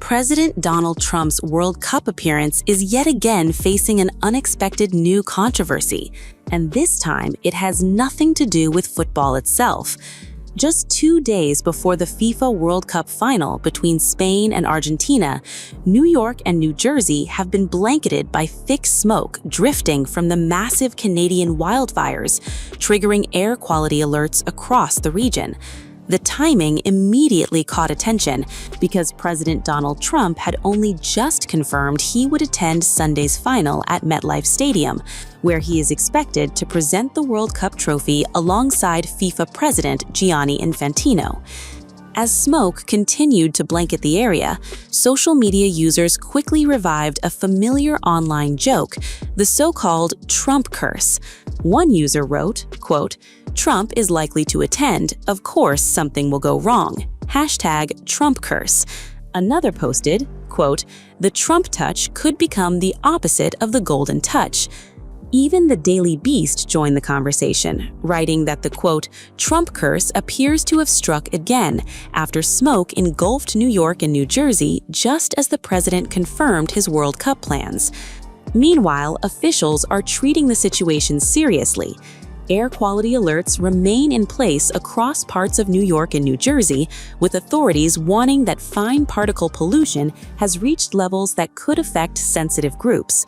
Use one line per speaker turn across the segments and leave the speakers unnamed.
President Donald Trump's World Cup appearance is yet again facing an unexpected new controversy, and this time it has nothing to do with football itself. Just 2 days before the FIFA World Cup final between Spain and Argentina, New York and New Jersey have been blanketed by thick smoke drifting from the massive Canadian wildfires, triggering air quality alerts across the region. The timing immediately caught attention because President Donald Trump had only just confirmed he would attend Sunday's final at MetLife Stadium, where he is expected to present the World Cup trophy alongside FIFA President Gianni Infantino. As smoke continued to blanket the area, social media users quickly revived a familiar online joke, the so-called Trump curse. One user wrote, quote, "Trump is likely to attend. Of course, something will go wrong. Hashtag Trump curse." Another posted, quote, "The Trump touch could become the opposite of the golden touch." Even the Daily Beast joined the conversation, writing that the, quote, "Trump curse appears to have struck again after smoke engulfed New York and New Jersey just as the president confirmed his World Cup plans." Meanwhile, officials are treating the situation seriously. Air quality alerts remain in place across parts of New York and New Jersey, with authorities warning that fine particle pollution has reached levels that could affect sensitive groups.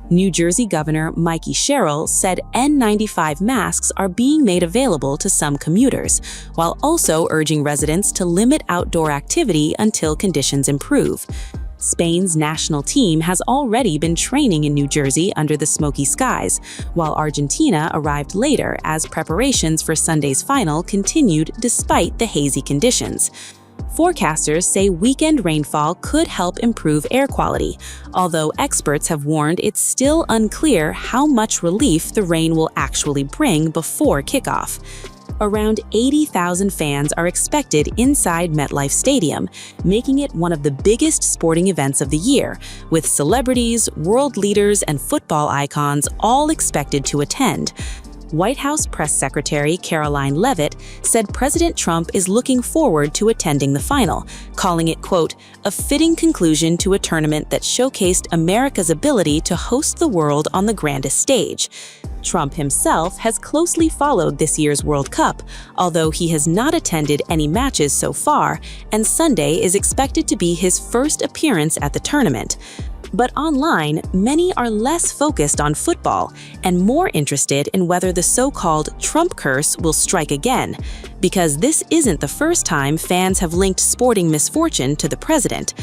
New Jersey Governor Mikey Sherrill said N95 masks are being made available to some commuters, while also urging residents to limit outdoor activity until conditions improve. Spain's national team has already been training in New Jersey under the smoky skies, while Argentina arrived later as preparations for Sunday's final continued despite the hazy conditions. Forecasters say weekend rainfall could help improve air quality, although experts have warned it's still unclear how much relief the rain will actually bring before kickoff. Around 80,000 fans are expected inside MetLife Stadium, making it one of the biggest sporting events of the year, with celebrities, world leaders, and football icons all expected to attend. White House Press Secretary Caroline Leavitt said President Trump is looking forward to attending the final, calling it, quote, "a fitting conclusion to a tournament that showcased America's ability to host the world on the grandest stage." Trump himself has closely followed this year's World Cup, although he has not attended any matches so far, and Sunday is expected to be his first appearance at the tournament. But online, many are less focused on football and more interested in whether the so-called Trump curse will strike again, because this isn't the first time fans have linked sporting misfortune to the president.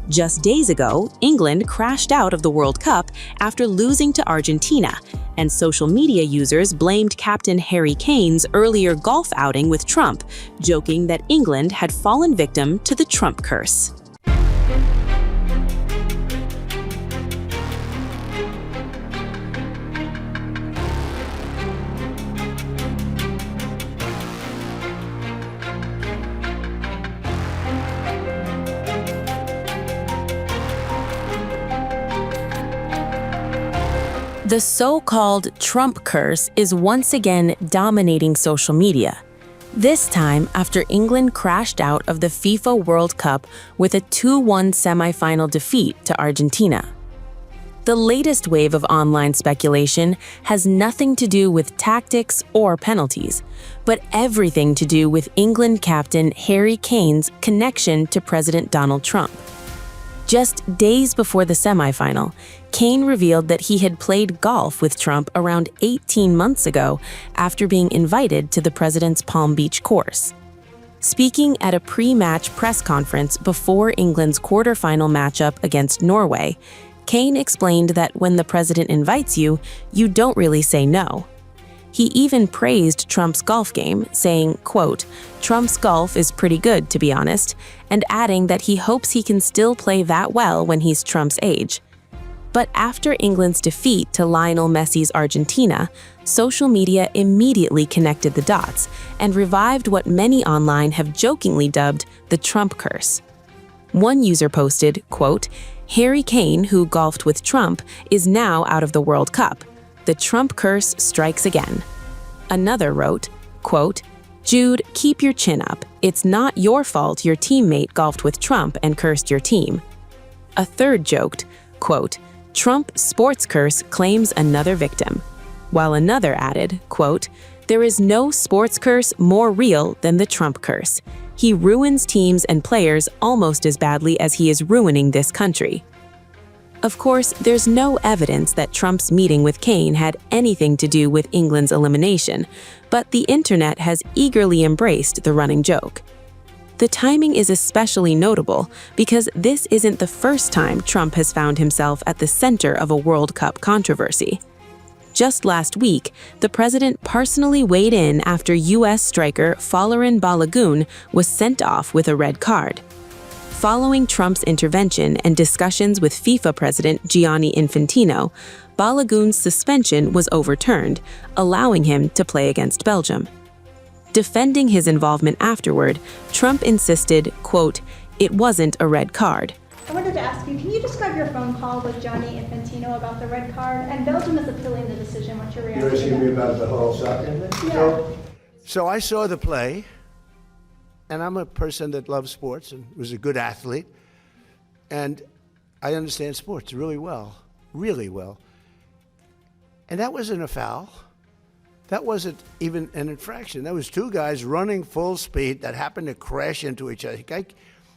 Just days ago, England crashed out of the World Cup after losing to Argentina, and social media users blamed Captain Harry Kane's earlier golf outing with Trump, joking that England had fallen victim to the Trump curse. The so-called Trump curse is once again dominating social media, this time after England crashed out of the FIFA World Cup with a 2-1 semifinal defeat to Argentina. The latest wave of online speculation has nothing to do with tactics or penalties, but everything to do with England captain Harry Kane's connection to President Donald Trump. Just days before the semifinal, Kane revealed that he had played golf with Trump around 18 months ago after being invited to the president's Palm Beach course. Speaking at a pre-match press conference before England's quarterfinal matchup against Norway, Kane explained that when the president invites you, you don't really say no. He even praised Trump's golf game, saying, quote, "Trump's golf is pretty good, to be honest," and adding that he hopes he can still play that well when he's Trump's age. But after England's defeat to Lionel Messi's Argentina, social media immediately connected the dots and revived what many online have jokingly dubbed the Trump curse. One user posted, quote, "Harry Kane, who golfed with Trump, is now out of the World Cup. The Trump curse strikes again." Another wrote, quote, "Jude, keep your chin up. It's not your fault your teammate golfed with Trump and cursed your team." A third joked, quote, "Trump sports curse claims another victim," while another added, quote, "There is no sports curse more real than the Trump curse. He ruins teams and players almost as badly as he is ruining this country." Of course, there's no evidence that Trump's meeting with Kane had anything to do with England's elimination, but the internet has eagerly embraced the running joke. The timing is especially notable because this isn't the first time Trump has found himself at the center of a World Cup controversy. Just last week, the president personally weighed in after U.S. striker Folarin Balogun was sent off with a red card. Following Trump's intervention and discussions with FIFA president Gianni Infantino, Balogun's suspension was overturned, allowing him to play against Belgium. Defending his involvement afterward, Trump insisted, quote, "It wasn't a red card."
I wanted to ask you, can you describe your phone call with Gianni Infantino about the red card? And Belgium is appealing the decision. What's your reaction?
You're asking me about the whole soccer thing?
Yeah.
So I saw the play, and I'm a person that loves sports and was a good athlete, and I understand sports really well, really well. And that wasn't a foul. That wasn't even an infraction. That was two guys running full speed that happened to crash into each other.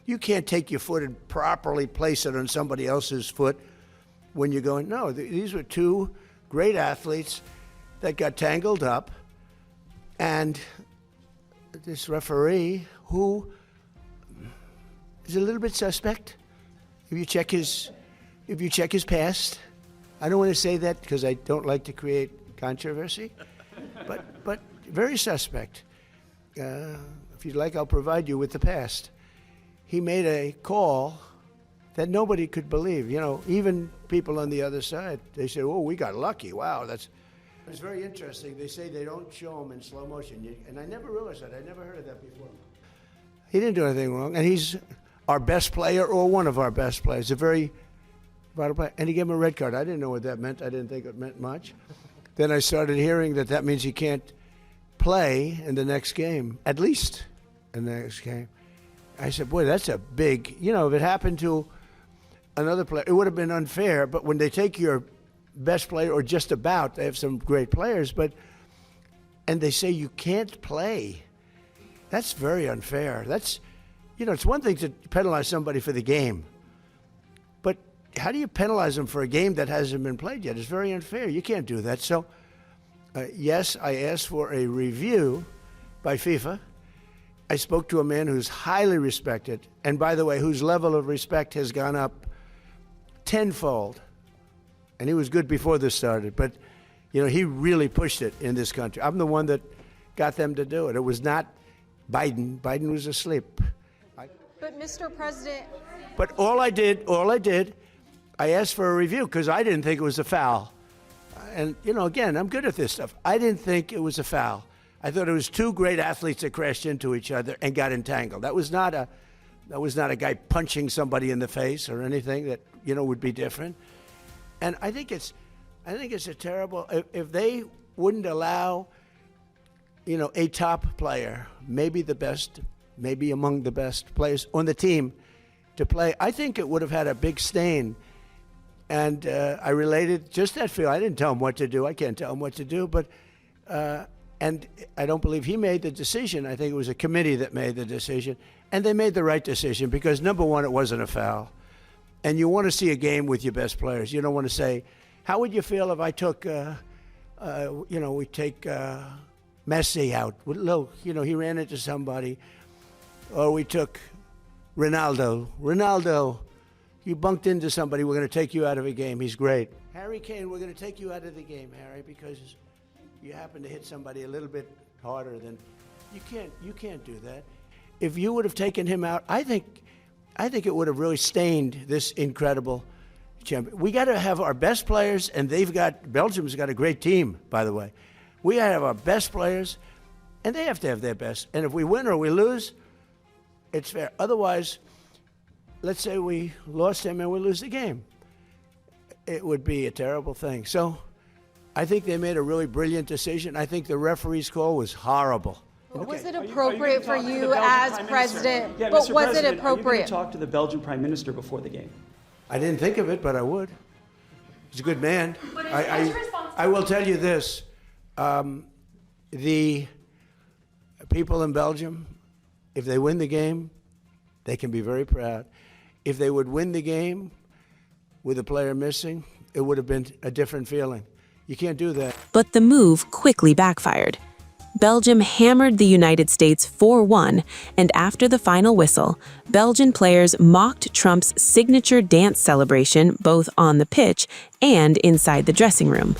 You can't take your foot and properly place it on somebody else's foot when you're going, no, these were two great athletes that got tangled up, and this referee, who is a little bit suspect, if you check his past, I don't want to say that because I don't like to create controversy, but very suspect. If you'd like, I'll provide you with the past. He made a call that nobody could believe. You know, even people on the other side, they say, "Oh, we got lucky. Wow, it's very interesting." They say they don't show them in slow motion, and I never realized that. I never heard of that before. He didn't do anything wrong, and he's our best player or one of our best players, a very vital player. And he gave him a red card. I didn't know what that meant. I didn't think it meant much. Then I started hearing that means he can't play in the next game, at least in the next game. I said, boy, that's a big, if it happened to another player, it would have been unfair. But when they take your best player, or just about, they have some great players, and they say you can't play, that's very unfair. That's, it's one thing to penalize somebody for the game, but how do you penalize them for a game that hasn't been played yet? It's very unfair. You can't do that. So, yes, I asked for a review by FIFA. I spoke to a man who's highly respected, and by the way, whose level of respect has gone up tenfold. And he was good before this started, but he really pushed it in this country. I'm the one that got them to do it. It was not Biden. Biden was asleep.
But Mr. President.
But all I did, I asked for a review because I didn't think it was a foul. And again, I'm good at this stuff. I didn't think it was a foul. I thought it was two great athletes that crashed into each other and got entangled. That was not a guy punching somebody in the face or anything that would be different. And I think it's a terrible, if they wouldn't allow a top player, maybe the best, maybe among the best players on the team, to play, I think it would have had a big stain. And I related just that feel. I didn't tell him what to do. I can't tell him what to do, but. And I don't believe he made the decision. I think it was a committee that made the decision. And they made the right decision because, number one, it wasn't a foul. And you want to see a game with your best players. You don't want to say, how would you feel if I took, we take Messi out? Look, he ran into somebody. Or we took Ronaldo. Ronaldo, you bunked into somebody. We're going to take you out of a game. He's great. Harry Kane, we're going to take you out of the game, Harry, because you happen to hit somebody a little bit harder than you can't do that. If you would have taken him out, I think it would have really stained this incredible champion. We got to have our best players, and Belgium's got a great team, by the way. We got to have our best players, and they have to have their best. And if we win or we lose, it's fair. Otherwise, let's say we lost him and we lose the game. It would be a terrible thing. So I think they made a really brilliant decision. I think the referee's call was horrible.
Was it appropriate for you as president? But was it appropriate?
Are you going to talk to the Belgian prime minister before the game?
I didn't think of it, but I would. He's a good man.
But it's his responsibility.
I will tell you this. The people in Belgium, if they win the game, they can be very proud. If they would win the game with a player missing, it would have been a different feeling. You can't do that.
But the move quickly backfired. Belgium hammered the United States 4-1, and after the final whistle, Belgian players mocked Trump's signature dance celebration both on the pitch and inside the dressing room.